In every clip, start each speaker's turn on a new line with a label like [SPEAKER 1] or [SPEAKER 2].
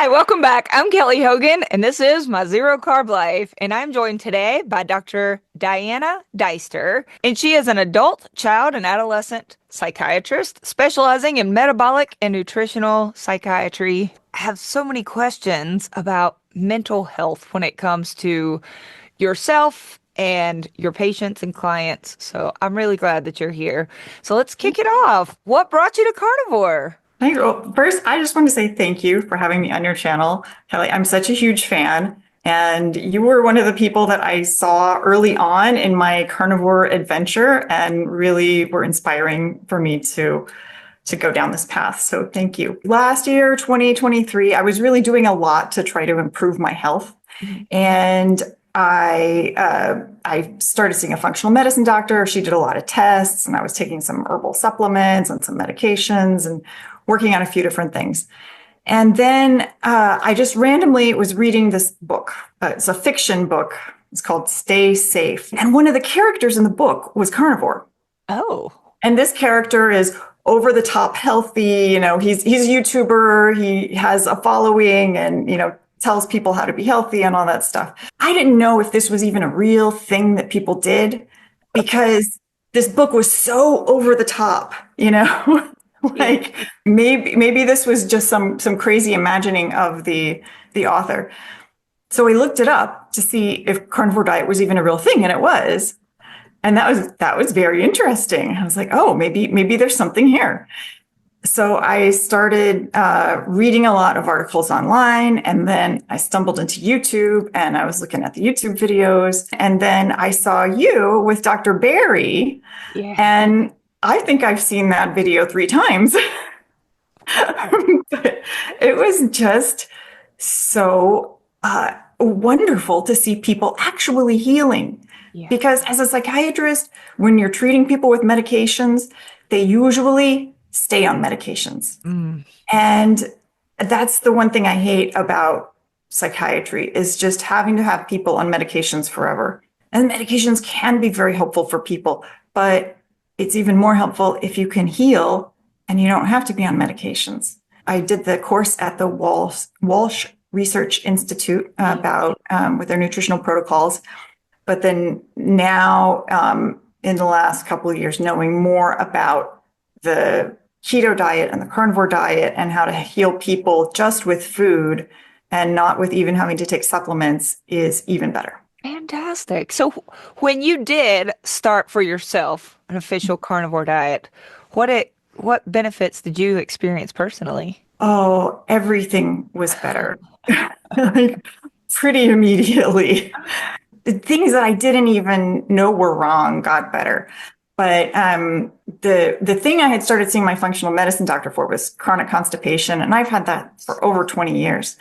[SPEAKER 1] Hi, welcome back. I'm Kelly Hogan, and this is my Zero Carb Life. And I'm joined today by Dr. Diana Deister, and she is an adult, child, and adolescent psychiatrist specializing in metabolic and nutritional psychiatry. I have so many questions about mental health when it comes to yourself and your patients and clients. So I'm really glad that you're here. So let's kick it off. What brought you to Carnivore?
[SPEAKER 2] Thanks. Well, first, I just want to say thank you for having me on your channel. Kelly, I'm such a huge fan. And you were one of the people that I saw early on in my carnivore adventure and really were inspiring for me to go down this path. So thank you. Last year, 2023, I was really doing a lot to try to improve my health. And I started seeing a functional medicine doctor. She did a lot of tests, and I was taking some herbal supplements and some medications and working on a few different things. And then I just randomly was reading this book. It's a fiction book. It's called Stay Safe. And one of the characters in the book was carnivore.
[SPEAKER 1] Oh,
[SPEAKER 2] And this character is over the top healthy. He's a YouTuber. He has a following and, tells people how to be healthy and all that stuff. I didn't know if this was even a real thing that people did because this book was so over the top, like maybe this was just some crazy imagining of the author. So I looked it up to see if carnivore diet was even a real thing, and it was. And that was very interesting. I was like, oh, maybe there's something here. So I started reading a lot of articles online, and then I stumbled into YouTube and I was looking at the YouTube videos. And then I saw you with Dr. Barry,
[SPEAKER 1] yeah.
[SPEAKER 2] and I think I've seen that video 3 times. But it was just so wonderful to see people actually healing.
[SPEAKER 1] Yeah.
[SPEAKER 2] Because as a psychiatrist, when you're treating people with medications, they usually stay on medications. And that's the one thing I hate about psychiatry is just having to have people on medications forever. And medications can be very helpful for people, but it's even more helpful if you can heal and you don't have to be on medications. I did the course at the Walsh Research Institute about with their nutritional protocols. But then now, in the last couple of years, knowing more about the keto diet and the carnivore diet and how to heal people just with food and not with even having to take supplements is even better.
[SPEAKER 1] Fantastic. So when you did start for yourself an official carnivore diet, what benefits did you experience personally?
[SPEAKER 2] Oh, everything was better. Like, pretty immediately. The things that I didn't even know were wrong got better. But the thing I had started seeing my functional medicine doctor for was chronic constipation, and I've had that for over 20 years.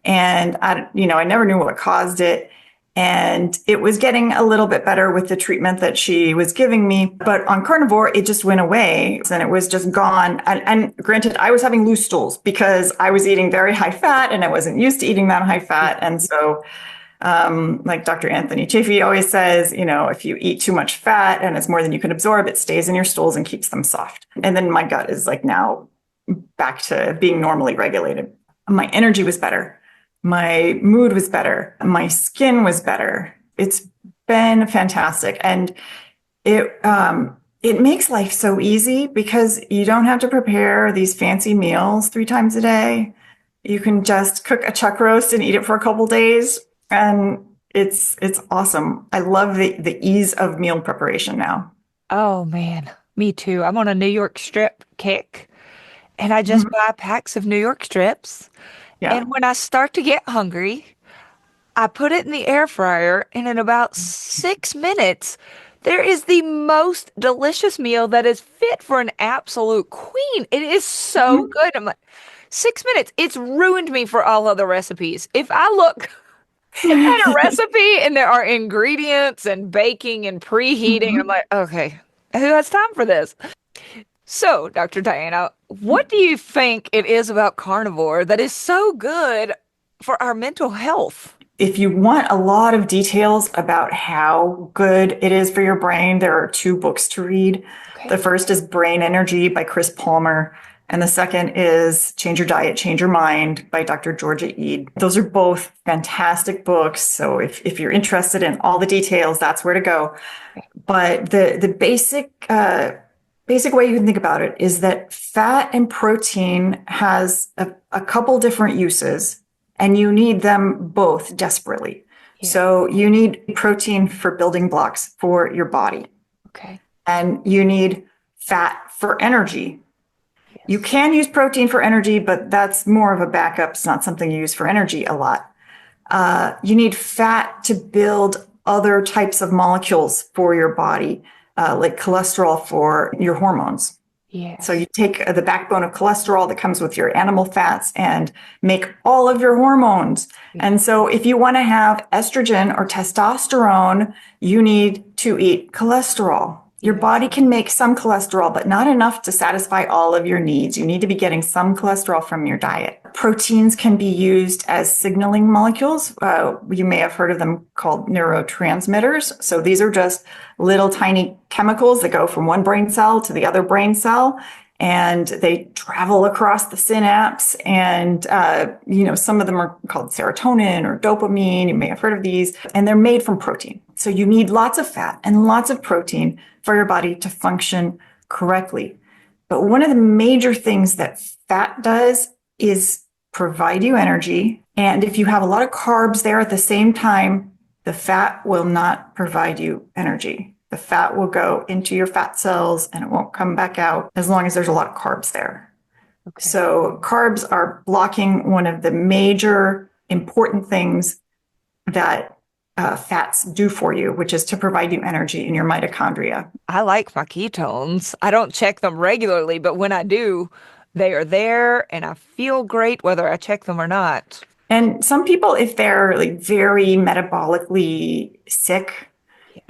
[SPEAKER 2] And I never knew what caused it, and it was getting a little bit better with the treatment that she was giving me. But on carnivore, it just went away, and it was just gone. And granted, I was having loose stools because I was eating very high fat, and I wasn't used to eating that high fat, and so. Like Dr. Anthony Chaffee always says, if you eat too much fat and it's more than you can absorb, it stays in your stools and keeps them soft. And then my gut is like now back to being normally regulated. My energy was better. My mood was better. My skin was better. It's been fantastic. And it makes life so easy because you don't have to prepare these fancy meals 3 times a day. You can just cook a chuck roast and eat it for a couple days. And it's awesome. I love the ease of meal preparation now.
[SPEAKER 1] Oh man, me too. I'm on a New York strip kick and I just
[SPEAKER 2] Mhm.
[SPEAKER 1] buy packs of New York strips.
[SPEAKER 2] Yeah.
[SPEAKER 1] And when I start to get hungry, I put it in the air fryer and in about 6 minutes, there is the most delicious meal that is fit for an absolute queen. It is so
[SPEAKER 2] Mhm.
[SPEAKER 1] good. I'm like, 6 minutes. It's ruined me for all other recipes. If I look at a recipe and there are ingredients and baking and preheating. And I'm
[SPEAKER 2] Mhm.
[SPEAKER 1] like, okay, who has time for this? So, Dr. Diana, what do you think it is about carnivore that is so good for our mental health?
[SPEAKER 2] If you want a lot of details about how good it is for your brain, there are 2 books to read. The
[SPEAKER 1] Okay.
[SPEAKER 2] first is Brain Energy by Chris Palmer. And the second is Change Your Diet, Change Your Mind by Dr. Georgia Ede. Those are both fantastic books. So if you're interested in all the details, that's where to go. But the basic way you can think about it is that fat and protein has a couple different uses, and you need them both desperately.
[SPEAKER 1] Yeah.
[SPEAKER 2] So you need protein for building blocks for your body.
[SPEAKER 1] Okay.
[SPEAKER 2] And you need fat for energy.
[SPEAKER 1] Yes.
[SPEAKER 2] You can use protein for energy, but that's more of a backup. It's not something you use for energy a lot. You need fat to build other types of molecules for your body, like cholesterol for your hormones.
[SPEAKER 1] Yes.
[SPEAKER 2] So you take the backbone of cholesterol that comes with your animal fats and make all of your hormones. And so if you want to have estrogen or testosterone, you need to eat cholesterol. Your body can make some cholesterol, but not enough to satisfy all of your needs. You need to be getting some cholesterol from your diet. Proteins can be used as signaling molecules. You may have heard of them called neurotransmitters. So these are just little tiny chemicals that go from one brain cell to the other brain cell, and they travel across the synapse. And, some of them are called serotonin or dopamine. You may have heard of these, and they're made from protein. So you need lots of fat and lots of protein for your body to function correctly. But one of the major things that fat does is provide you energy. And if you have a lot of carbs there at the same time, the fat will not provide you energy. The fat will go into your fat cells and it won't come back out as long as there's a lot of carbs there. Okay. So carbs are blocking one of the major important things that fats do for you, which is to provide you energy in your mitochondria.
[SPEAKER 1] I like my ketones. I don't check them regularly, but when I do, they are there and I feel great whether I check them or not.
[SPEAKER 2] And some people, if they're like very metabolically sick,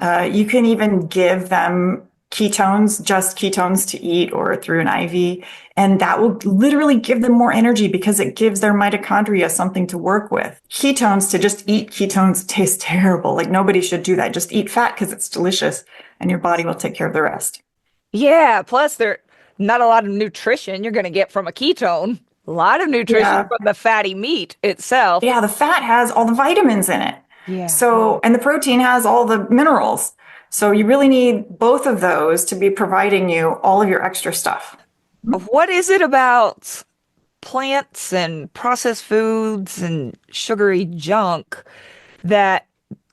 [SPEAKER 2] you can even give them ketones, just ketones to eat or through an IV. And that will literally give them more energy because it gives their mitochondria something to work with. Ketones, to just eat ketones, tastes terrible. Like nobody should do that. Just eat fat because it's delicious and your body will take care of the rest.
[SPEAKER 1] Yeah. Plus, there's not a lot of nutrition you're going to get from a ketone. A lot of nutrition from the fatty meat itself.
[SPEAKER 2] Yeah, the fat has all the vitamins in it.
[SPEAKER 1] Yeah.
[SPEAKER 2] So, and the protein has all the minerals. So you really need both of those to be providing you all of your extra stuff.
[SPEAKER 1] What is it about plants and processed foods and sugary junk that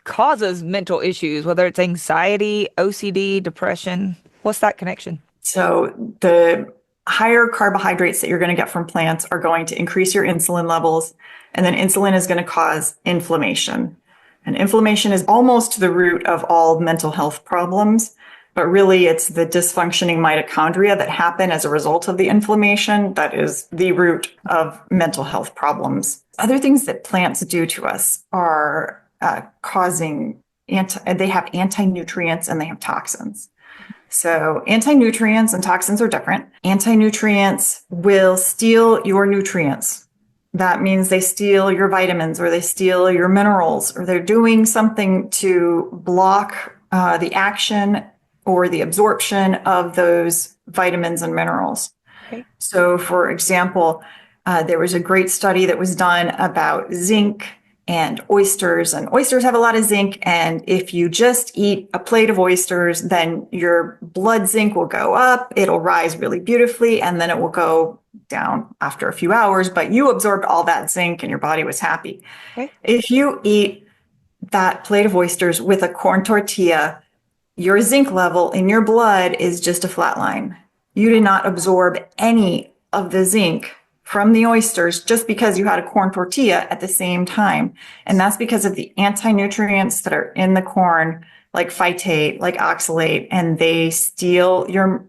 [SPEAKER 1] causes mental issues, whether it's anxiety, OCD, depression? What's that connection?
[SPEAKER 2] So the higher carbohydrates that you're going to get from plants are going to increase your insulin levels, and then insulin is going to cause inflammation. And inflammation is almost the root of all mental health problems, but really it's the dysfunctioning mitochondria that happen as a result of the inflammation that is the root of mental health problems. Other things that plants do to us are they have anti-nutrients and they have toxins. So anti-nutrients and toxins are different. Anti-nutrients will steal your nutrients. That means they steal your vitamins or they steal your minerals, or they're doing something to block the action or the absorption of those vitamins and minerals. Okay. So for example, there was a great study that was done about zinc and oysters have a lot of zinc. And if you just eat a plate of oysters, then your blood zinc will go up. It'll rise really beautifully. And then it will go down after a few hours, but you absorbed all that zinc and your body was happy. Okay. If you eat that plate of oysters with a corn tortilla, your zinc level in your blood is just a flat line. You did not absorb any of the zinc from the oysters just because you had a corn tortilla at the same time. And that's because of the anti-nutrients that are in the corn, like phytate, like oxalate, and they steal your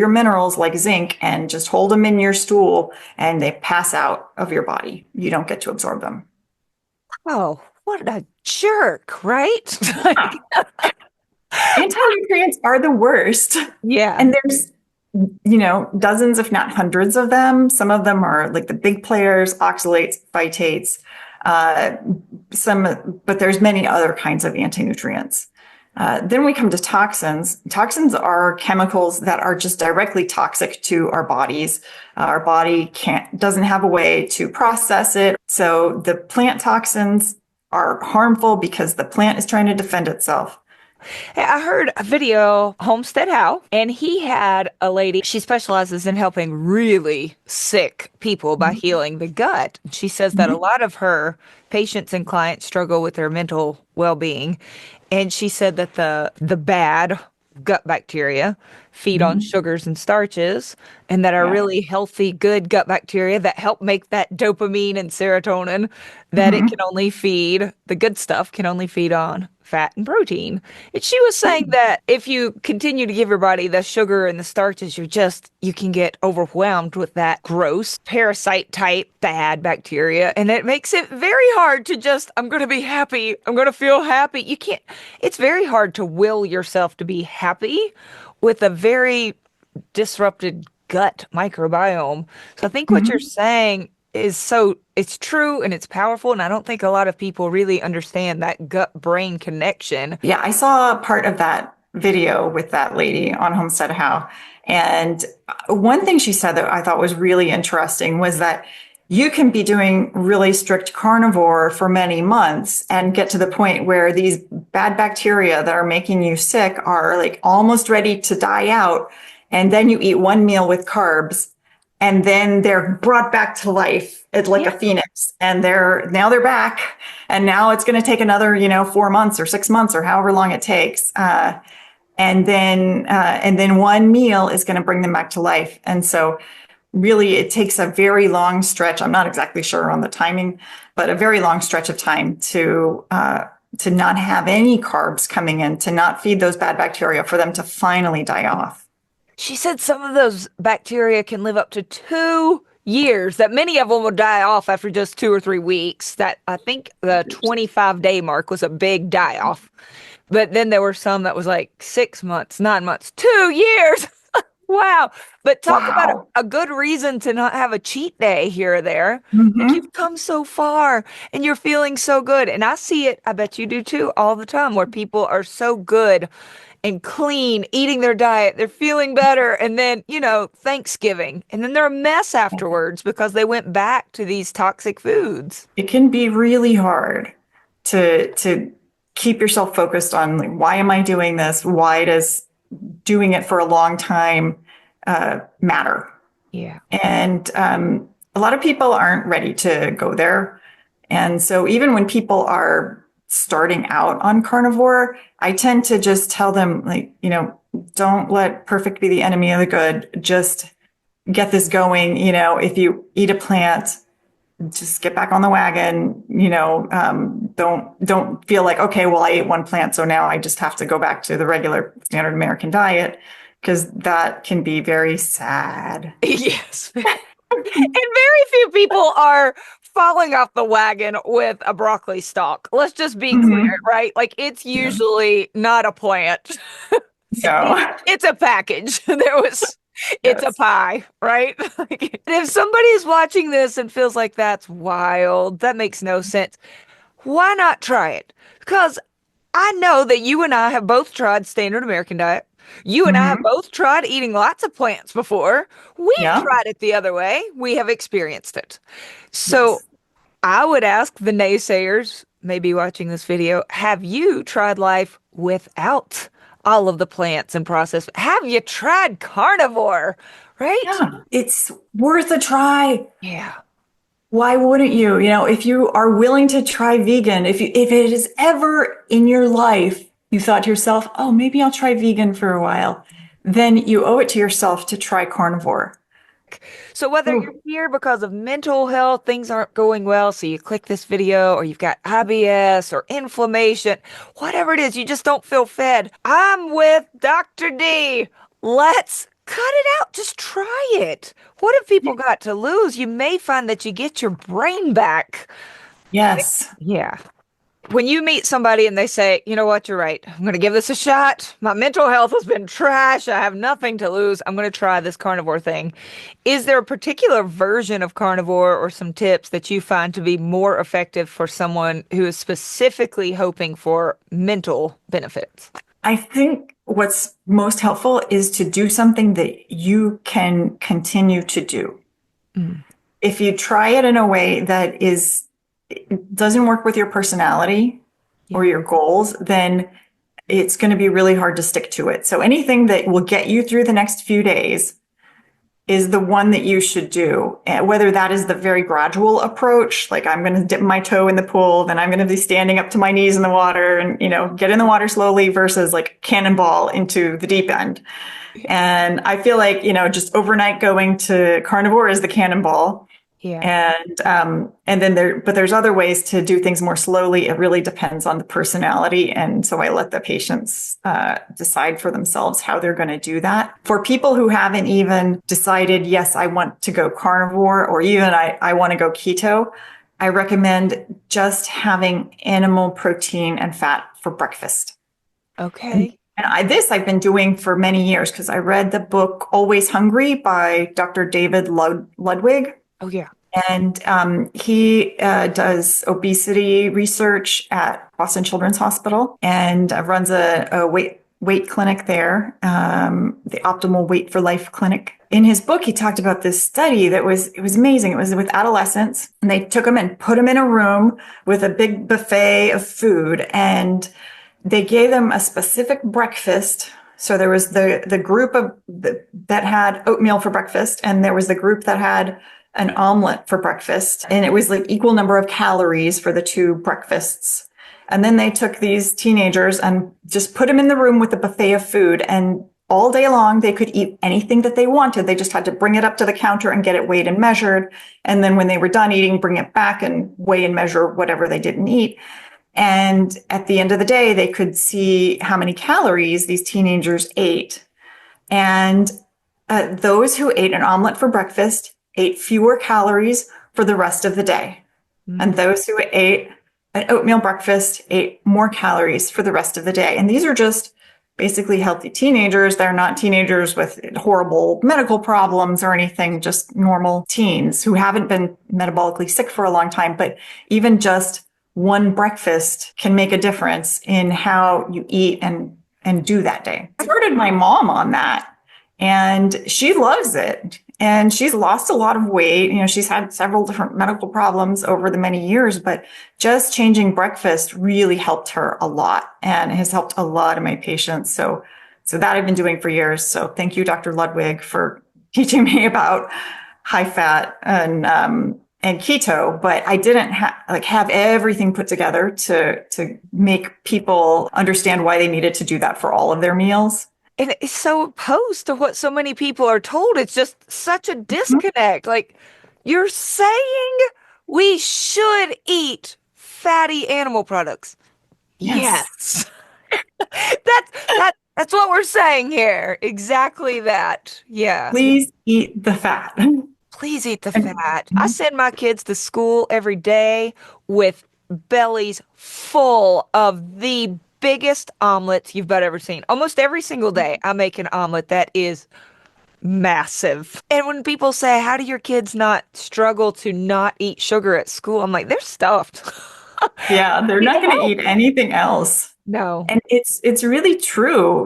[SPEAKER 2] minerals like zinc and just hold them in your stool and they pass out of your body. You don't get to absorb them.
[SPEAKER 1] Oh, what a jerk, right?
[SPEAKER 2] Anti-nutrients are the worst. Yeah. And there's, dozens, if not hundreds of them. Some of them are like the big players, oxalates, phytates, but there's many other kinds of anti-nutrients. Then we come to toxins. Toxins are chemicals that are just directly toxic to our bodies. Our body doesn't have a way to process it. So the plant toxins are harmful because the plant is trying to defend itself.
[SPEAKER 1] Hey, I heard a video, Homestead How, and he had a lady, she specializes in helping really sick people by healing the gut. She says that a
[SPEAKER 2] Mhm.
[SPEAKER 1] lot of her patients and clients struggle with their mental well-being. And she said that the bad gut bacteria feed on
[SPEAKER 2] Mhm.
[SPEAKER 1] sugars and starches, and that our
[SPEAKER 2] Yeah.
[SPEAKER 1] really healthy, good gut bacteria that help make that dopamine and serotonin, that it can
[SPEAKER 2] Mhm.
[SPEAKER 1] only feed, the good stuff can only feed on fat and protein. And she was saying that if you continue to give your body the sugar and the starches, you can get overwhelmed with that gross parasite type bad bacteria. And it makes it very hard to just, I'm going to be happy. I'm going to feel happy. You can't, it's very hard to will yourself to be happy with a very disrupted gut microbiome. So I think what you're
[SPEAKER 2] Mhm.
[SPEAKER 1] saying is it's true and it's powerful. And I don't think a lot of people really understand that gut brain connection.
[SPEAKER 2] Yeah, I saw part of that video with that lady on Homestead How. And one thing she said that I thought was really interesting was that you can be doing really strict carnivore for many months and get to the point where these bad bacteria that are making you sick are like almost ready to die out. And then you eat one meal with carbs and then they're brought back to life. It's like
[SPEAKER 1] Yeah.
[SPEAKER 2] a phoenix and they're back and now it's going to take another 4 months or 6 months or however long it takes and then one meal is going to bring them back to life. And so really it takes a very long stretch. I'm not exactly sure on the timing, but a very long stretch of time to not have any carbs coming in, to not feed those bad bacteria, for them to finally die off.
[SPEAKER 1] She said some of those bacteria can live up to 2 years, that many of them will die off after just 2 or 3 weeks. That I think the 25-day mark was a big die off. But then there were some that was like 6 months, 9 months, 2 years. Wow. But talk about
[SPEAKER 2] Wow.
[SPEAKER 1] a good reason to not have a cheat day here or there. Like
[SPEAKER 2] Hmm.
[SPEAKER 1] you've come so far and you're feeling so good. And I see it, I bet you do too, all the time where people are so good and clean, eating their diet. They're feeling better. And then, Thanksgiving. And then they're a mess afterwards because they went back to these toxic foods.
[SPEAKER 2] It can be really hard to keep yourself focused on, like, why am I doing this? Why does doing it for a long time matter?
[SPEAKER 1] Yeah.
[SPEAKER 2] And a lot of people aren't ready to go there. And so even when people are starting out on carnivore, I tend to just tell them, like, don't let perfect be the enemy of the good. Just get this going. If you eat a plant, just get back on the wagon. Don't feel like, okay, well, I ate one plant, so now I just have to go back to the regular standard American diet, because that can be very sad.
[SPEAKER 1] Yes. And very few people are falling off the wagon with a broccoli stalk. Let's just be clear,
[SPEAKER 2] Hmm.
[SPEAKER 1] right? Like it's
[SPEAKER 2] Yeah.
[SPEAKER 1] usually not a plant.
[SPEAKER 2] So,
[SPEAKER 1] It's a package. It's a
[SPEAKER 2] yes.
[SPEAKER 1] pie, right? Like, if somebody is watching this and feels like that's wild, that makes no sense, why not try it? Because I know that you and I have both tried standard American diet. You and I have
[SPEAKER 2] Hmm.
[SPEAKER 1] both tried eating lots of plants before. We've
[SPEAKER 2] Yeah.
[SPEAKER 1] tried it the other way. We have experienced it. So
[SPEAKER 2] Yes.
[SPEAKER 1] I would ask the naysayers, maybe watching this video, have you tried life without all of the plants and processed? Have you tried carnivore? Right?
[SPEAKER 2] Yeah. It's worth a try.
[SPEAKER 1] Yeah.
[SPEAKER 2] Why wouldn't you? If you are willing to try vegan, if it is ever in your life you thought to yourself, oh, maybe I'll try vegan for a while, then you owe it to yourself to try carnivore.
[SPEAKER 1] So whether you're
[SPEAKER 2] Ooh.
[SPEAKER 1] here because of mental health, things aren't going well, so you click this video, or you've got IBS or inflammation, whatever it is, you just don't feel fed. I'm with Dr. D. Let's cut it out. Just try it. What have people got to lose? You may find that you get your brain back.
[SPEAKER 2] Yes.
[SPEAKER 1] Yeah. When you meet somebody and they say, you know what, you're right. I'm going to give this a shot. My mental health has been trash. I have nothing to lose. I'm going to try this carnivore thing. Is there a particular version of carnivore or some tips that you find to be more effective for someone who is specifically hoping for mental benefits?
[SPEAKER 2] I think what's most helpful is to do something that you can continue to do.
[SPEAKER 1] Mm.
[SPEAKER 2] If you try it in a way that doesn't work with your personality or
[SPEAKER 1] Yeah.
[SPEAKER 2] your goals, then it's going to be really hard to stick to it. So anything that will get you through the next few days is the one that you should do. And whether that is the very gradual approach, like I'm going to dip my toe in the pool, then I'm going to be standing up to my knees in the water and, get in the water slowly versus like cannonball into the deep end. And I feel like, just overnight going to carnivore is the cannonball.
[SPEAKER 1] Yeah.
[SPEAKER 2] And then there's other ways to do things more slowly. It really depends on the personality. And so I let the patients decide for themselves how they're going to do that. For people who haven't even decided, yes, I want to go carnivore, or even I want to go keto, I recommend just having animal protein and fat for breakfast.
[SPEAKER 1] Okay.
[SPEAKER 2] And I've been doing for many years because I read the book Always Hungry by Dr. David Ludwig.
[SPEAKER 1] Oh, yeah.
[SPEAKER 2] And he does obesity research at Boston Children's Hospital and runs a weight clinic there, the Optimal Weight for Life clinic. In his book, he talked about this study it was amazing. It was with adolescents, and they took them and put them in a room with a big buffet of food, and they gave them a specific breakfast. So there was the group that had oatmeal for breakfast, and there was the group that had an omelet for breakfast. And it was like equal number of calories for the two breakfasts. And then they took these teenagers and just put them in the room with a buffet of food. And all day long, they could eat anything that they wanted. They just had to bring it up to the counter and get it weighed and measured. And then when they were done eating, bring it back and weigh and measure whatever they didn't eat. And at the end of the day, they could see how many calories these teenagers ate. And those who ate an omelet for breakfast ate fewer calories for the rest of the day. Mm-hmm. And those who ate an oatmeal breakfast ate more calories for the rest of the day. And these are just basically healthy teenagers. They're not teenagers with horrible medical problems or anything, just normal teens who haven't been metabolically sick for a long time. But even just one breakfast can make a difference in how you eat and do that day. I started my mom on that, and she loves it. And she's lost a lot of weight. She's had several different medical problems over the many years, but just changing breakfast really helped her a lot and has helped a lot of my patients. So that I've been doing for years. So thank you, Dr. Ludwig, for teaching me about high fat and keto, but I didn't have everything put together to make people understand why they needed to do that for all of their meals.
[SPEAKER 1] And it's so opposed to what so many people are told. It's just such a disconnect. Like, you're saying we should eat fatty animal products. Yes. That's what we're saying here. Exactly that. Yeah.
[SPEAKER 2] Please eat the fat.
[SPEAKER 1] Please eat the fat. I send my kids to school every day with bellies full of the biggest omelets you've ever seen. Almost every single day, I make an omelet that is massive. And when people say, how do your kids not struggle to not eat sugar at school? I'm like, they're stuffed.
[SPEAKER 2] Yeah, they're not going to eat anything else.
[SPEAKER 1] No.
[SPEAKER 2] And it's really true,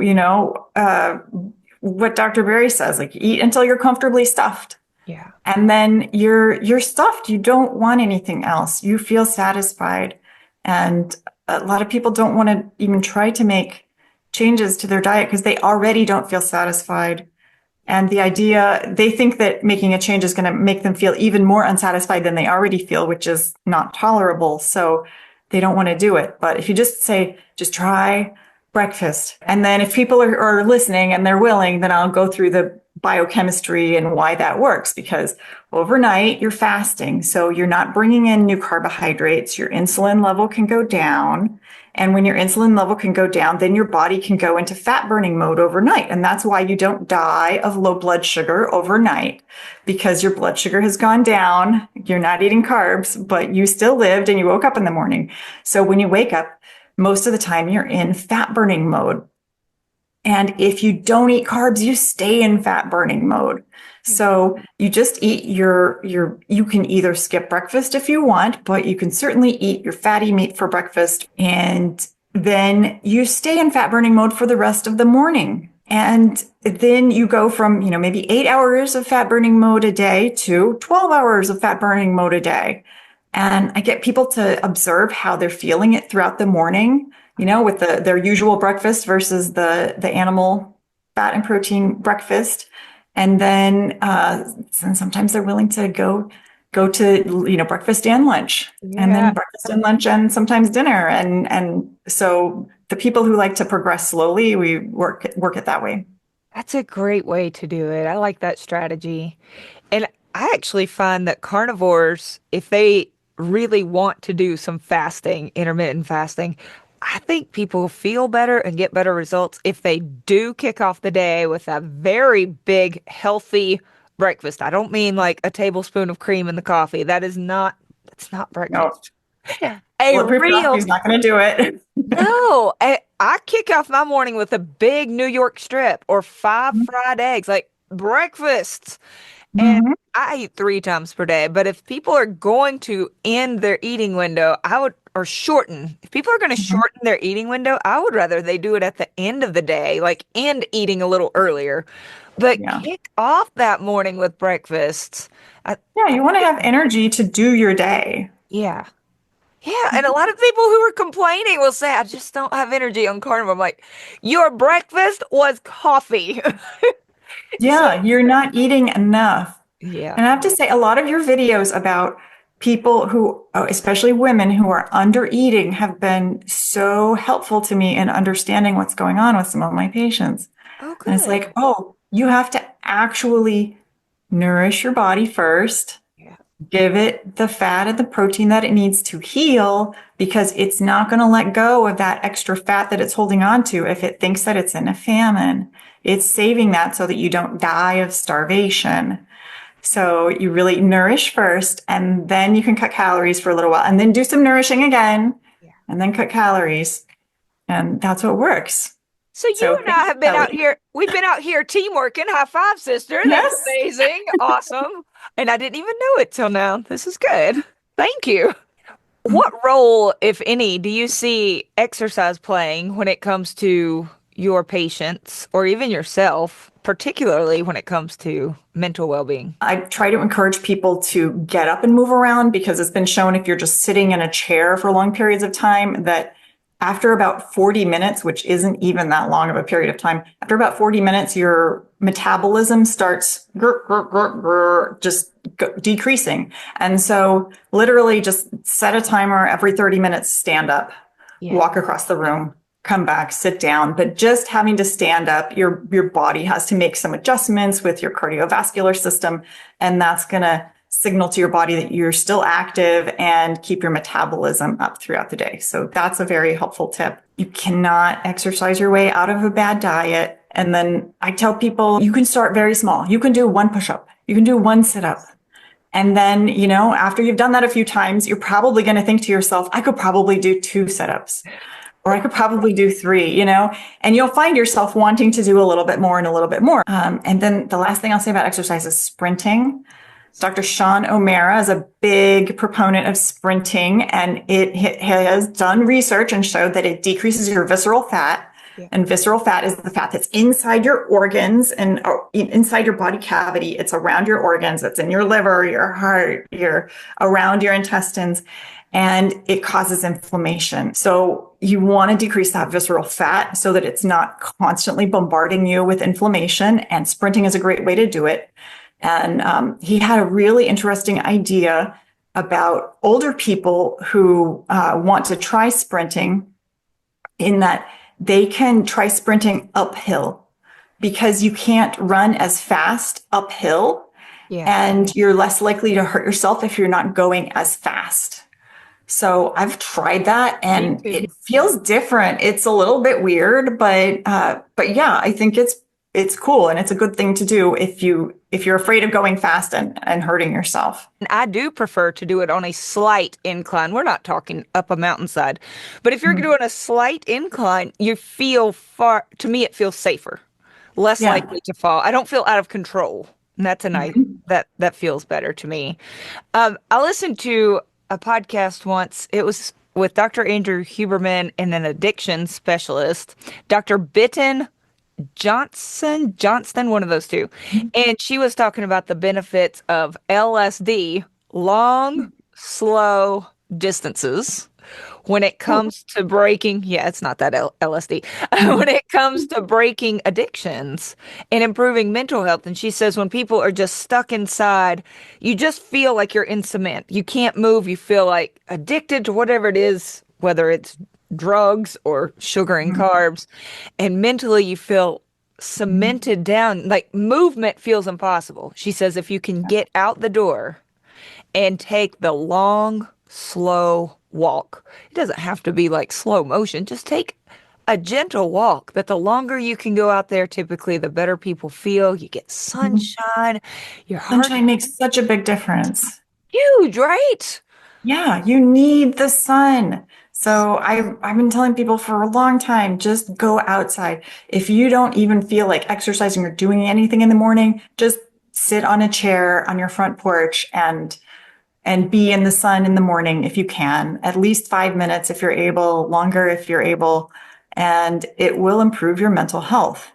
[SPEAKER 2] what Dr. Berry says, like, eat until you're comfortably stuffed.
[SPEAKER 1] Yeah.
[SPEAKER 2] And then you're stuffed. You don't want anything else. You feel satisfied. And a lot of people don't want to even try to make changes to their diet because they already don't feel satisfied. And they think that making a change is going to make them feel even more unsatisfied than they already feel, which is not tolerable. So they don't want to do it. But if you just say, just try breakfast. And then if people are listening and they're willing, then I'll go through biochemistry and why that works, because overnight you're fasting. So you're not bringing in new carbohydrates. Your insulin level can go down. And when your insulin level can go down, then your body can go into fat burning mode overnight. And that's why you don't die of low blood sugar overnight, because your blood sugar has gone down. You're not eating carbs, but you still lived and you woke up in the morning. So when you wake up, most of the time you're in fat burning mode. And if you don't eat carbs, you stay in fat burning mode. So you just eat you can either skip breakfast if you want, but you can certainly eat your fatty meat for breakfast. And then you stay in fat burning mode for the rest of the morning. And then you go from, maybe 8 hours of fat burning mode a day to 12 hours of fat burning mode a day. And I get people to observe how they're feeling it throughout the morning, with their usual breakfast versus the animal fat and protein breakfast. And then sometimes they're willing to go to, breakfast and lunch, and then breakfast and lunch and sometimes dinner. And so the people who like to progress slowly, we work it that way.
[SPEAKER 1] That's a great way to do it. I like that strategy. And I actually find that carnivores, if they really want to do some fasting, intermittent fasting, I think people feel better and get better results if they do kick off the day with a very big, healthy breakfast. I don't mean like a tablespoon of cream in the coffee. That's not
[SPEAKER 2] No,
[SPEAKER 1] breakfast. A
[SPEAKER 2] bulletproof coffee
[SPEAKER 1] real,
[SPEAKER 2] is not going to do it.
[SPEAKER 1] no, I kick off my morning with a big New York strip or five fried eggs, like breakfast. And
[SPEAKER 2] Mhm.
[SPEAKER 1] I eat 3 times per day, but if people are going to end their eating window, or shorten. If people are going to
[SPEAKER 2] Mhm.
[SPEAKER 1] shorten their eating window, I would rather they do it at the end of the day, like end eating a little earlier. But
[SPEAKER 2] Yeah.
[SPEAKER 1] kick off that morning with breakfast.
[SPEAKER 2] Yeah,
[SPEAKER 1] I
[SPEAKER 2] you want to
[SPEAKER 1] think
[SPEAKER 2] have energy to do your day.
[SPEAKER 1] yeah. Yeah, and a lot of people who are complaining will say, I just don't have energy on carnivore. I'm like, your breakfast was coffee. So,
[SPEAKER 2] Yeah, you're not eating enough.
[SPEAKER 1] yeah.
[SPEAKER 2] And I have to say, a lot of your videos about people who, especially women who are under eating, have been so helpful to me in understanding what's going on with some of my patients.
[SPEAKER 1] Oh,
[SPEAKER 2] And it's
[SPEAKER 1] good.
[SPEAKER 2] like, oh, you have to actually nourish your body first,
[SPEAKER 1] Yeah.
[SPEAKER 2] give it the fat and the protein that it needs to heal, because it's not going to let go of that extra fat that it's holding on to if it thinks that it's in a famine. It's saving that so that you don't die of starvation. So you really nourish first, and then you can cut calories for a little while, and then do some nourishing again,
[SPEAKER 1] Yeah.
[SPEAKER 2] and then cut calories. And that's what works.
[SPEAKER 1] So you
[SPEAKER 2] So
[SPEAKER 1] and I
[SPEAKER 2] thanks,
[SPEAKER 1] have been out
[SPEAKER 2] Kelly.
[SPEAKER 1] here. We've been out here teamworking. High five, sister. That's
[SPEAKER 2] Yes.
[SPEAKER 1] amazing. Awesome. And I didn't even know it till now. This is good. Thank you. What role, if any, do you see exercise playing when it comes to your patients or even yourself, particularly when it comes to mental well-being?
[SPEAKER 2] I try to encourage people to get up and move around, because it's been shown if you're just sitting in a chair for long periods of time, that after about 40 minutes, which isn't even that long of a period of time, after about 40 minutes, your metabolism starts just decreasing. And so literally just set a timer every 30 minutes, stand up,
[SPEAKER 1] Yeah.
[SPEAKER 2] walk across the room, come back, sit down. But just having to stand up, your body has to make some adjustments with your cardiovascular system, and that's going to signal to your body that you're still active and keep your metabolism up throughout the day. So that's a very helpful tip. You cannot exercise your way out of a bad diet. And then I tell people, you can start very small. You can do one push-up. You can do one sit-up. And then, after you've done that a few times, you're probably going to think to yourself, I could probably do 2 sit-ups, or I could probably do 3, and you'll find yourself wanting to do a little bit more and a little bit more. And then the last thing I'll say about exercise is sprinting. Dr. Sean O'Mara is a big proponent of sprinting, and it has done research and showed that it decreases your visceral fat.
[SPEAKER 1] Yeah.
[SPEAKER 2] And visceral fat is the fat that's inside your organs and inside your body cavity. It's around your organs. It's in your liver, your heart, around your intestines, and it causes inflammation. So you want to decrease that visceral fat so that it's not constantly bombarding you with inflammation. And sprinting is a great way to do it. And he had a really interesting idea about older people who want to try sprinting, in that they can try sprinting uphill. because you can't run as fast uphill,
[SPEAKER 1] Yeah.
[SPEAKER 2] and you're less likely to hurt yourself if you're not going as fast. So I've tried that
[SPEAKER 1] Me
[SPEAKER 2] and
[SPEAKER 1] too.
[SPEAKER 2] it feels different. It's a little bit weird, but yeah, I think it's cool and it's a good thing to do if you're afraid of going fast and hurting yourself.
[SPEAKER 1] And I do prefer to do it on a slight incline. We're not talking up a mountainside. But if you're
[SPEAKER 2] Mhm.
[SPEAKER 1] doing a slight incline, you feel far, to me, it feels safer, less
[SPEAKER 2] Yeah.
[SPEAKER 1] likely to fall. I don't feel out of control. And that's a nice,
[SPEAKER 2] Mhm.
[SPEAKER 1] that feels better to me. I listened to a podcast once. It was with Dr. Andrew Huberman and an addiction specialist, Dr. Bitten Johnston, one of those two. And she was talking about the benefits of LSD, long, slow distances, when it
[SPEAKER 2] Oh.
[SPEAKER 1] comes to breaking, yeah, it's not that LSD, when it comes to breaking addictions and improving mental health. And she says when people are just stuck inside, you just feel like you're in cement. You can't move. You feel like addicted to whatever it is, whether it's drugs or sugar and carbs. And mentally, you feel cemented down. Like movement feels impossible. She says if you can get out the door and take the long, slow walk. It doesn't have to be like slow motion. Just take a gentle walk. That the longer you can go out there, typically the better people feel. You get
[SPEAKER 2] Mhm.
[SPEAKER 1] sunshine, your heart
[SPEAKER 2] Sunshine makes such a big difference.
[SPEAKER 1] huge, right?
[SPEAKER 2] Yeah, you need the sun. So I've been telling people for a long time, just go outside. If you don't even feel like exercising or doing anything in the morning, just sit on a chair on your front porch and be in the sun in the morning if you can, at least 5 minutes if you're able, longer if you're able, and it will improve your mental health.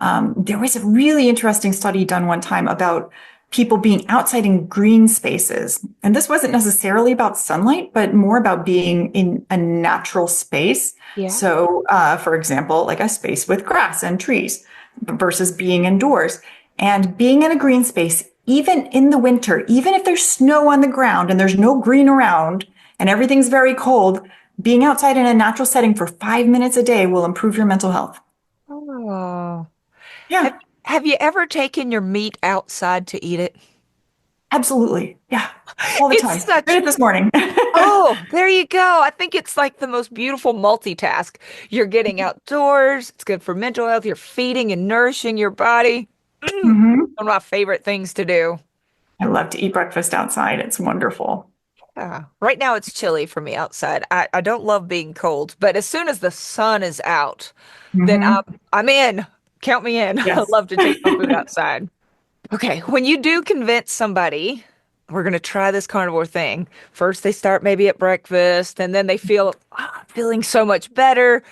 [SPEAKER 2] There was a really interesting study done one time about people being outside in green spaces. And this wasn't necessarily about sunlight, but more about being in a natural space.
[SPEAKER 1] Yeah.
[SPEAKER 2] So, for example, like a space with grass and trees versus being indoors. And being in a green space, even in the winter, even if there's snow on the ground and there's no green around and everything's very cold, being outside in a natural setting for 5 minutes a day will improve your mental health.
[SPEAKER 1] Oh. Have
[SPEAKER 2] Yeah.
[SPEAKER 1] have you ever taken your meat outside to eat it?
[SPEAKER 2] Absolutely. Yeah. All the
[SPEAKER 1] It's
[SPEAKER 2] time. Did
[SPEAKER 1] such
[SPEAKER 2] it this morning.
[SPEAKER 1] Oh, there you go. I think it's like the most beautiful multitask. You're getting outdoors, it's good for mental health, you're feeding and nourishing your body. Mm,
[SPEAKER 2] Hmm.
[SPEAKER 1] one of my favorite things to do.
[SPEAKER 2] I love to eat breakfast outside. It's wonderful.
[SPEAKER 1] Right now it's chilly for me outside. I don't love being cold, but as soon as the sun is out, then
[SPEAKER 2] Hmm.
[SPEAKER 1] I'm in. Count me in. I
[SPEAKER 2] Yes.
[SPEAKER 1] love to take my food outside. Okay, when you do convince somebody, we're going to try this carnivore thing. First, they start maybe at breakfast, and then they feel feeling so much better,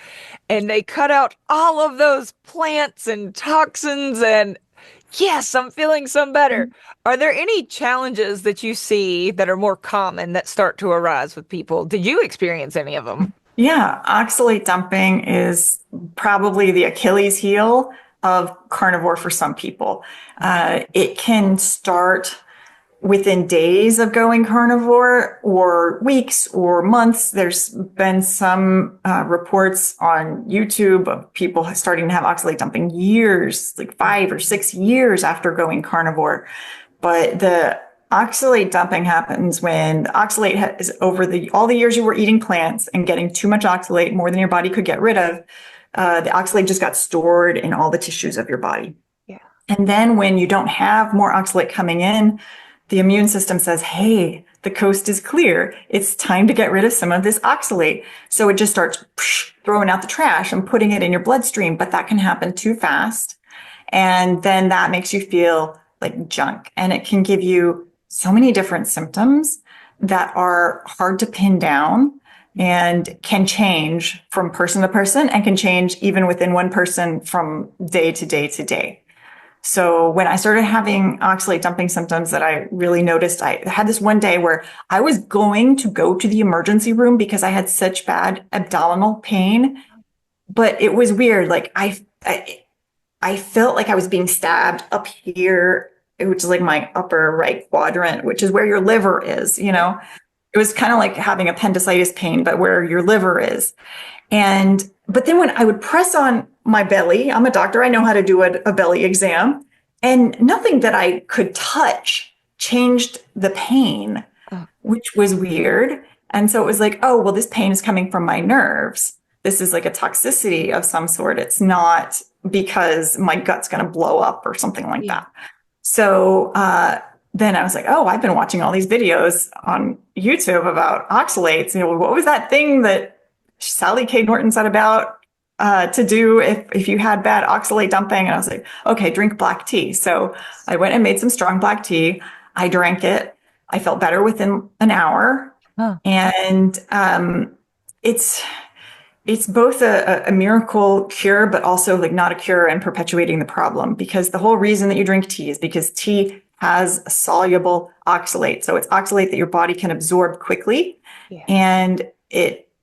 [SPEAKER 1] and they cut out all of those plants and toxins, and yes, I'm feeling some better. Are there any challenges that you see that are more common that start to arise with people? Did you experience any of them?
[SPEAKER 2] Yeah. Oxalate dumping is probably the Achilles heel of carnivore for some people. It can start within days of going carnivore or weeks or months. There's been some reports on YouTube of people starting to have oxalate dumping years, like 5 or 6 years after going carnivore. But the oxalate dumping happens when the oxalate is over all the years you were eating plants and getting too much oxalate, more than your body could get rid of. The oxalate just got stored in all the tissues of your body.
[SPEAKER 1] Yeah.
[SPEAKER 2] And then when you don't have more oxalate coming in, the immune system says, hey, the coast is clear. It's time to get rid of some of this oxalate. So it just starts throwing out the trash and putting it in your bloodstream. But that can happen too fast. And then that makes you feel like junk. And it can give you so many different symptoms that are hard to pin down and can change from person to person and can change even within one person from day to day to day. So when I started having oxalate dumping symptoms that I really noticed, I had this one day where I was going to go to the emergency room because I had such bad abdominal pain, but it was weird. Like I felt like I was being stabbed up here, which is like my upper right quadrant, which is where your liver is, you know? It was kind of like having appendicitis pain, but where your liver is. But then when I would press on my belly, I'm a doctor, I know how to do a belly exam, and nothing that I could touch changed the pain,
[SPEAKER 1] Oh,
[SPEAKER 2] which was weird. And so it was like, oh, well, this pain is coming from my nerves. This is like a toxicity of some sort. It's not because my gut's going to blow up or something like
[SPEAKER 1] yeah.
[SPEAKER 2] that. So then I was like, oh, I've been watching all these videos on YouTube about oxalates. What was that thing that Sally K. Norton said about to do if you had bad oxalate dumping? And I was like, okay, drink black tea. So I went and made some strong black tea. I drank it. I felt better within an hour.
[SPEAKER 1] Huh.
[SPEAKER 2] And it's it's both a miracle cure, but also like not a cure and perpetuating the problem, because the whole reason that you drink tea is because tea has a soluble oxalate. So it's oxalate that your body can absorb quickly.
[SPEAKER 1] Yeah.
[SPEAKER 2] And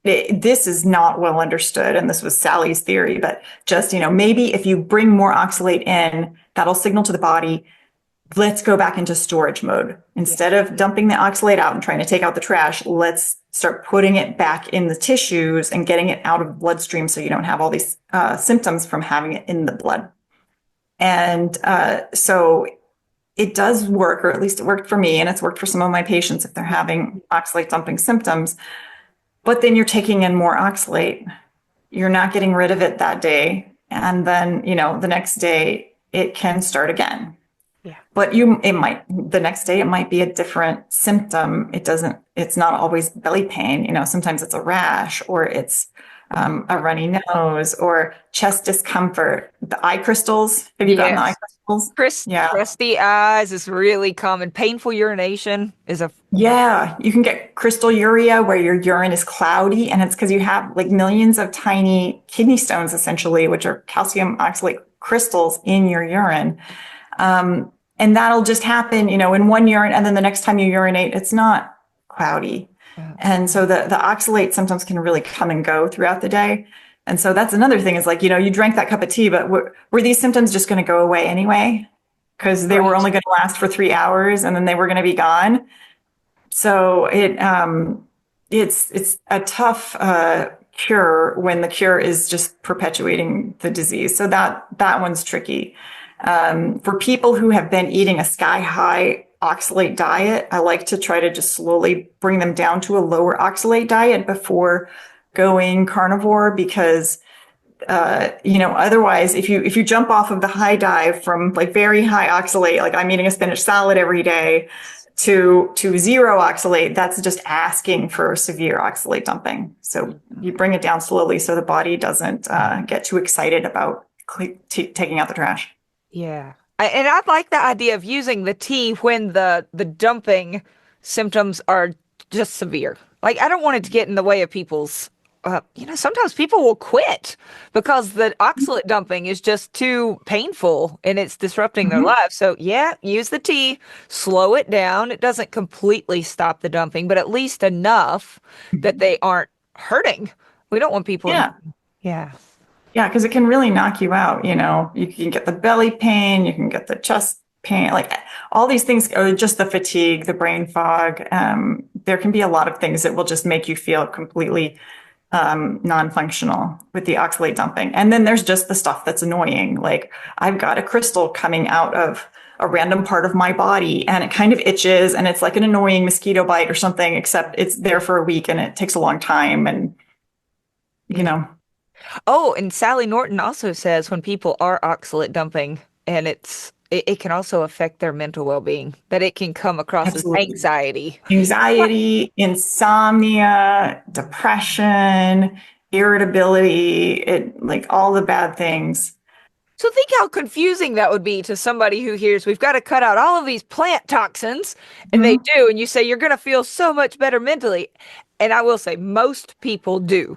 [SPEAKER 2] this is not well understood. And this was Sally's theory, but just, maybe if you bring more oxalate in, that'll signal to the body, let's go back into storage mode. Instead of dumping the oxalate out and trying to take out the trash, let's start putting it back in the tissues and getting it out of the bloodstream so you don't have all these symptoms from having it in the blood. And so it does work, or at least it worked for me, and it's worked for some of my patients if they're having oxalate dumping symptoms. But then you're taking in more oxalate. You're not getting rid of it that day. And then, the next day it can start again.
[SPEAKER 1] Yeah.
[SPEAKER 2] But the next day it might be a different symptom. It's not always belly pain. Sometimes it's a rash, or it's a runny nose, or chest discomfort. The eye crystals. Have you gotten the eye
[SPEAKER 1] Yes.
[SPEAKER 2] crystals? Yeah.
[SPEAKER 1] Crusty eyes is really common. Painful urination is a
[SPEAKER 2] Yeah. You can get crystalluria where your urine is cloudy, and it's because you have like millions of tiny kidney stones, essentially, which are calcium oxalate crystals in your urine. And that'll just happen, in one urine, and then the next time you urinate, it's not cloudy. And so the oxalate sometimes can really come and go throughout the day. And so that's another thing is like, you drank that cup of tea, but were these symptoms just going to go away anyway? Because they were
[SPEAKER 1] right.
[SPEAKER 2] only going to last for 3 hours and then they were going to be gone. So it's a tough cure when the cure is just perpetuating the disease. So that one's tricky. For people who have been eating a sky high oxalate diet, I like to try to just slowly bring them down to a lower oxalate diet before going carnivore, because otherwise if you jump off of the high dive from like very high oxalate, like I'm eating a spinach salad every day, to zero oxalate, that's just asking for severe oxalate dumping. So you bring it down slowly so the body doesn't get too excited about taking out the trash.
[SPEAKER 1] Yeah. And I like the idea of using the tea when the dumping symptoms are just severe. Like, I don't want it to get in the way of people's, sometimes people will quit because the oxalate dumping is just too painful and it's disrupting their
[SPEAKER 2] Mhm.
[SPEAKER 1] life. So, yeah, use the tea, slow it down. It doesn't completely stop the dumping, but at least enough that they aren't hurting. We don't want people to,
[SPEAKER 2] Yeah.
[SPEAKER 1] yeah.
[SPEAKER 2] Yeah, because it can really knock you out. You can get the belly pain, you can get the chest pain, like all these things, or just the fatigue, the brain fog. There can be a lot of things that will just make you feel completely non-functional with the oxalate dumping. And then there's just the stuff that's annoying. Like I've got a crystal coming out of a random part of my body and it kind of itches and it's like an annoying mosquito bite or something, except it's there for a week and it takes a long time. And, you
[SPEAKER 1] Yeah.
[SPEAKER 2] know,
[SPEAKER 1] Oh, and Sally Norton also says when people are oxalate dumping, and it can also affect their mental well-being, that it can come across as
[SPEAKER 2] absolutely.
[SPEAKER 1] anxiety.
[SPEAKER 2] Anxiety, insomnia, depression, irritability, like all the bad things.
[SPEAKER 1] So think how confusing that would be to somebody who hears we've got to cut out all of these plant toxins, and they
[SPEAKER 2] Mhm.
[SPEAKER 1] do, and you say you're going to feel so much better mentally. And I will say most people do.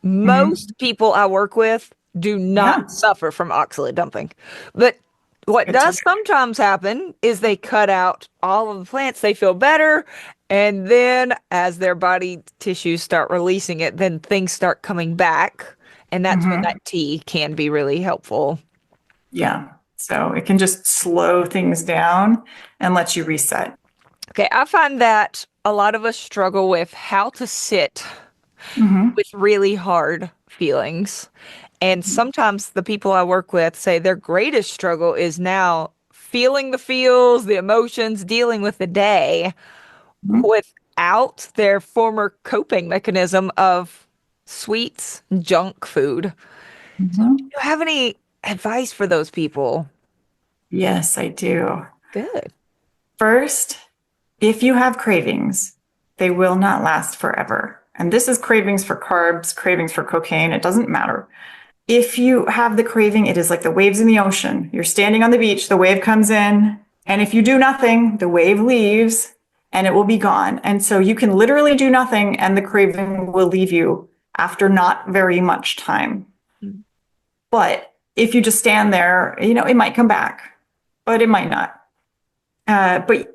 [SPEAKER 2] Mhm.
[SPEAKER 1] Most people I work with do not
[SPEAKER 2] Yeah,
[SPEAKER 1] suffer from oxalate dumping. But what
[SPEAKER 2] good to
[SPEAKER 1] does sometimes happen is they cut out all of the plants, they feel better, and then as their body tissues start releasing it, then things start coming back. And that's when
[SPEAKER 2] Mhm.
[SPEAKER 1] that tea can be really helpful.
[SPEAKER 2] Yeah. So it can just slow things down and let you reset.
[SPEAKER 1] Okay, I find that a lot of us struggle with how to sit
[SPEAKER 2] Hmm.
[SPEAKER 1] with really hard feelings. And sometimes the people I work with say their greatest struggle is now feeling the feels, the emotions, dealing with the day without their former coping mechanism of sweets, junk food. So, do
[SPEAKER 2] Hmm.
[SPEAKER 1] you have any advice for those people?
[SPEAKER 2] Yes, I do.
[SPEAKER 1] Good.
[SPEAKER 2] First, if you have cravings, they will not last forever. And this is cravings for carbs, cravings for cocaine, it doesn't matter. If you have the craving, it is like the waves in the ocean. You're standing on the beach, the wave comes in, and if you do nothing, the wave leaves and it will be gone. And so you can literally do nothing and the craving will leave you after not very much time. But if you just stand there, it might come back, but it might not. But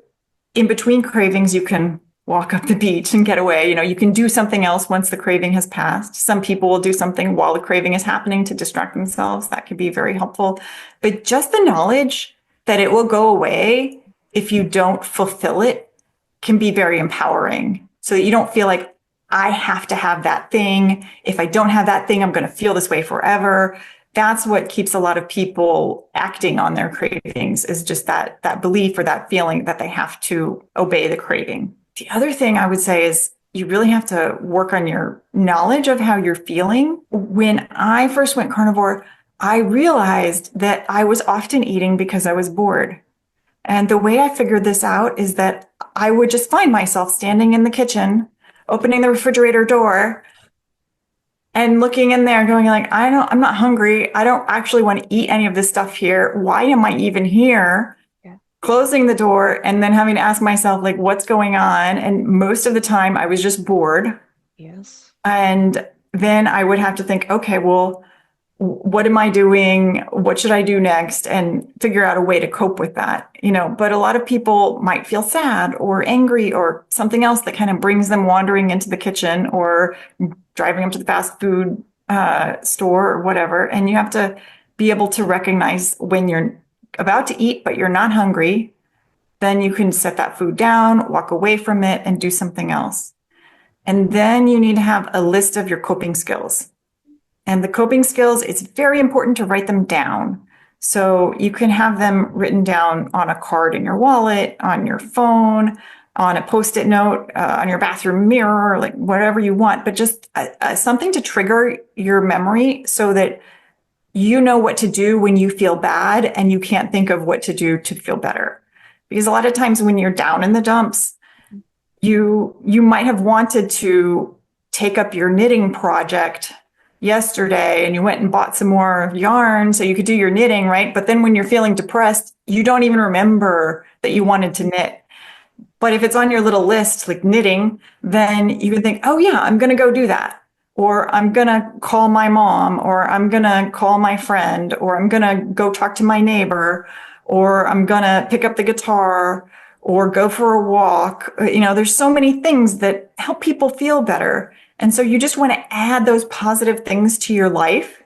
[SPEAKER 2] in between cravings, you can walk up the beach and get away. You can do something else once the craving has passed. Some people will do something while the craving is happening to distract themselves. That could be very helpful. But just the knowledge that it will go away if you don't fulfill it can be very empowering so that you don't feel like I have to have that thing. If I don't have that thing, I'm going to feel this way forever. That's what keeps a lot of people acting on their cravings is just that belief or that feeling that they have to obey the craving. The other thing I would say is you really have to work on your knowledge of how you're feeling. When I first went carnivore, I realized that I was often eating because I was bored. And the way I figured this out is that I would just find myself standing in the kitchen, opening the refrigerator door and looking in there going like, I'm not hungry. I don't actually want to eat any of this stuff here. Why am I even here?
[SPEAKER 1] Yeah.
[SPEAKER 2] Closing the door and then having to ask myself like, what's going on? And most of the time I was just bored.
[SPEAKER 1] Yes.
[SPEAKER 2] And then I would have to think, okay, well, what am I doing? What should I do next? And figure out a way to cope with that, But a lot of people might feel sad or angry or something else that kind of brings them wandering into the kitchen or driving up to the fast food store or whatever. And you have to be able to recognize when you're about to eat, but you're not hungry. Then you can set that food down, walk away from it, and do something else. And then you need to have a list of your coping skills. And the coping skills, it's very important to write them down. So you can have them written down on a card in your wallet, on your phone, on a post-it note, on your bathroom mirror, like whatever you want, but just something to trigger your memory so that you know what to do when you feel bad and you can't think of what to do to feel better. Because a lot of times when you're down in the dumps, you might have wanted to take up your knitting project yesterday and you went and bought some more yarn so you could do your knitting, right? But then when you're feeling depressed, you don't even remember that you wanted to knit. But if it's on your little list, like knitting, then you can think, oh yeah, I'm going to go do that. Or I'm going to call my mom, or I'm going to call my friend, or I'm going to go talk to my neighbor, or I'm going to pick up the guitar or go for a walk. There's so many things that help people feel better. And so you just want to add those positive things to your life.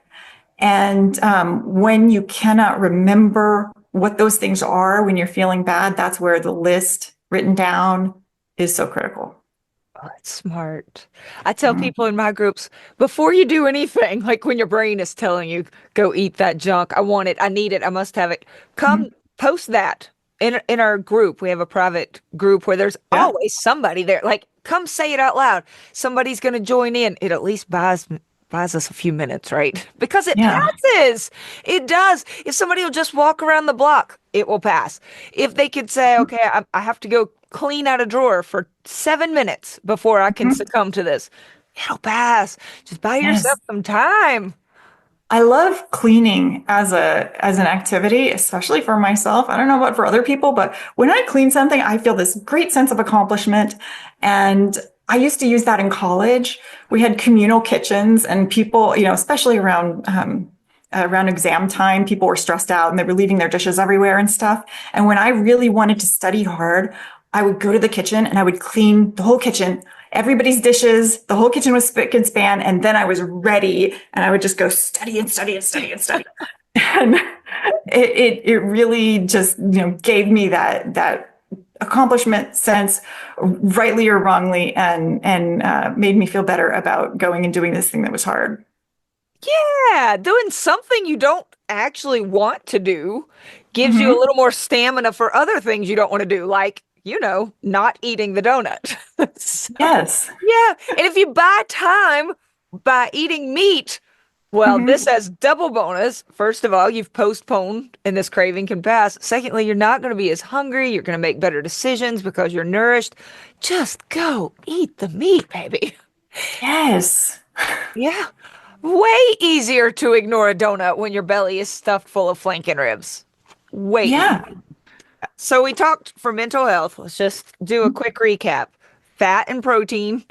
[SPEAKER 2] And when you cannot remember what those things are when you're feeling bad, that's where the list written down is so critical.
[SPEAKER 1] Oh, that's smart. I tell people in my groups, before you do anything, like when your brain is telling you, go eat that junk, I want it, I need it, I must have it, come
[SPEAKER 2] Mhm.
[SPEAKER 1] post that in our group. We have a private group where there's
[SPEAKER 2] Yeah.
[SPEAKER 1] always somebody there. Like, come say it out loud. Somebody's going to join in. It at least buys us a few minutes, right? Because it
[SPEAKER 2] Yeah.
[SPEAKER 1] passes. It does. If somebody will just walk around the block, it will pass. If they could say, okay, I have to go clean out a drawer for 7 minutes before I can
[SPEAKER 2] Mhm.
[SPEAKER 1] succumb to this, it'll pass. Just buy yourself
[SPEAKER 2] Yes.
[SPEAKER 1] some time.
[SPEAKER 2] I love cleaning as an activity, especially for myself. I don't know about for other people, but when I clean something, I feel this great sense of accomplishment. And I used to use that in college. We had communal kitchens and people, especially around exam time, people were stressed out and they were leaving their dishes everywhere and stuff. And when I really wanted to study hard, I would go to the kitchen and I would clean the whole kitchen, everybody's dishes, the whole kitchen was spick and span, and then I was ready and I would just go study and study and study and study. And it really just, gave me that accomplishment sense, rightly or wrongly, and made me feel better about going and doing this thing that was hard.
[SPEAKER 1] Yeah, doing something you don't actually want to do gives you a
[SPEAKER 2] Hmm.
[SPEAKER 1] little more stamina for other things you don't want to do, like, not eating the donut. So,
[SPEAKER 2] Yes.
[SPEAKER 1] yeah, and if you buy time by eating meat, well, this
[SPEAKER 2] Hmm.
[SPEAKER 1] has double bonus. First of all, you've postponed and this craving can pass. Secondly, you're not going to be as hungry. You're going to make better decisions because you're nourished. Just go eat the meat, baby.
[SPEAKER 2] Yes.
[SPEAKER 1] Yeah. Way easier to ignore a donut when your belly is stuffed full of flank and ribs. Way easier.
[SPEAKER 2] Yeah.
[SPEAKER 1] So we talked for mental health. Let's just do a quick recap. Fat and protein,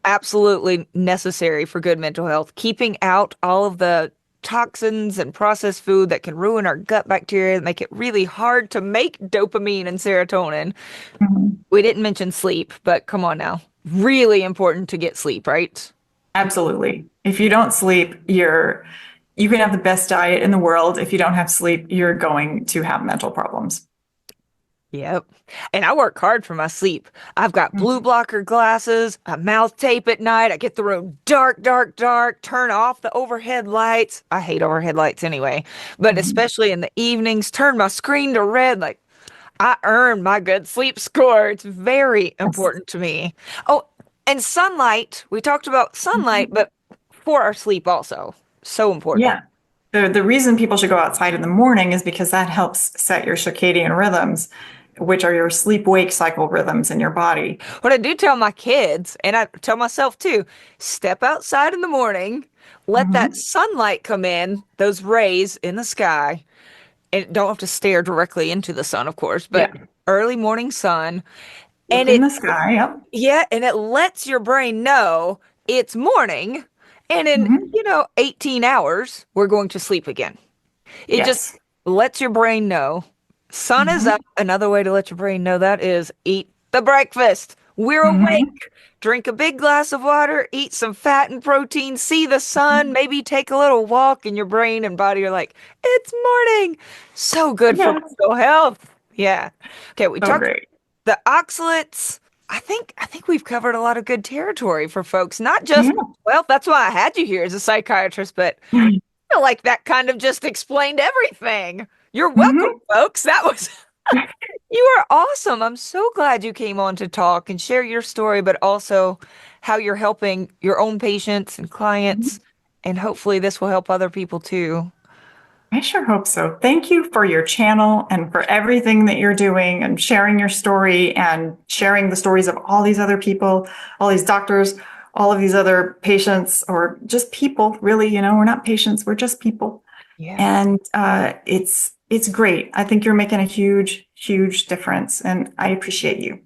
[SPEAKER 1] absolutely necessary for good mental health. Keeping out all of the toxins and processed food that can ruin our gut bacteria, make it really hard to make dopamine and serotonin.
[SPEAKER 2] Mhm.
[SPEAKER 1] We didn't mention sleep, but come on now. Really important to get sleep, right?
[SPEAKER 2] Absolutely. If you don't sleep, you can have the best diet in the world. If you don't have sleep, you're going to have mental problems.
[SPEAKER 1] Yep. And I work hard for my sleep. I've got blue
[SPEAKER 2] Mhm.
[SPEAKER 1] blocker glasses, a mouth tape at night. I get the room dark, dark, dark, turn off the overhead lights. I hate overhead lights anyway, but
[SPEAKER 2] Mhm.
[SPEAKER 1] especially in the evenings, turn my screen to red. Like I earn my good sleep score. It's very
[SPEAKER 2] Yes.
[SPEAKER 1] important to me. Oh, and sunlight. We talked about sunlight,
[SPEAKER 2] Mhm.
[SPEAKER 1] but for our sleep also. So important.
[SPEAKER 2] Yeah. The reason people should go outside in the morning is because that helps set your circadian rhythms, which are your sleep-wake cycle rhythms in your body.
[SPEAKER 1] What I do tell my kids, and I tell myself too, step outside in the morning, let that
[SPEAKER 2] Hmm.
[SPEAKER 1] sunlight come in, those rays in the sky, and don't have to stare directly into the sun, of course, but
[SPEAKER 2] Yeah.
[SPEAKER 1] early morning sun. And
[SPEAKER 2] Look in the sky. Yep.
[SPEAKER 1] yeah, and it lets your brain know it's morning. And in,
[SPEAKER 2] Hmm.
[SPEAKER 1] 18 hours, we're going to sleep again. It just
[SPEAKER 2] Yes.
[SPEAKER 1] lets your brain know sun is
[SPEAKER 2] Hmm.
[SPEAKER 1] up. Another way to let your brain know that is eat the breakfast. We're
[SPEAKER 2] Hmm.
[SPEAKER 1] awake. Drink a big glass of water, eat some fat and protein, see the sun, maybe take a little walk, and your brain and body are like, it's morning. So good for
[SPEAKER 2] Yes.
[SPEAKER 1] mental health. Yeah. Okay, we
[SPEAKER 2] So
[SPEAKER 1] talked
[SPEAKER 2] great.
[SPEAKER 1] the oxalates. I think we've covered a lot of good territory for folks, not
[SPEAKER 2] Yeah.
[SPEAKER 1] just, well, that's why I had you here as a psychiatrist, but I feel like that kind of just explained everything. You're welcome,
[SPEAKER 2] Hmm.
[SPEAKER 1] folks. That was, you are awesome. I'm so glad you came on to talk and share your story, but also how you're helping your own patients and clients. And hopefully this will help other people too.
[SPEAKER 2] I sure hope so. Thank you for your channel and for everything that you're doing and sharing your story and sharing the stories of all these other people, all these doctors, all of these other patients, or just people, really. We're not patients, we're just people.
[SPEAKER 1] Yeah.
[SPEAKER 2] And it's great. I think you're making a huge, huge difference, and I appreciate you.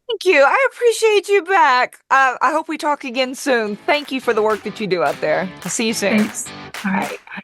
[SPEAKER 1] Thank you. I appreciate you back. I hope we talk again soon. Thank you for the work that you do out there. I'll see you soon.
[SPEAKER 2] Thanks. All right.
[SPEAKER 1] Bye.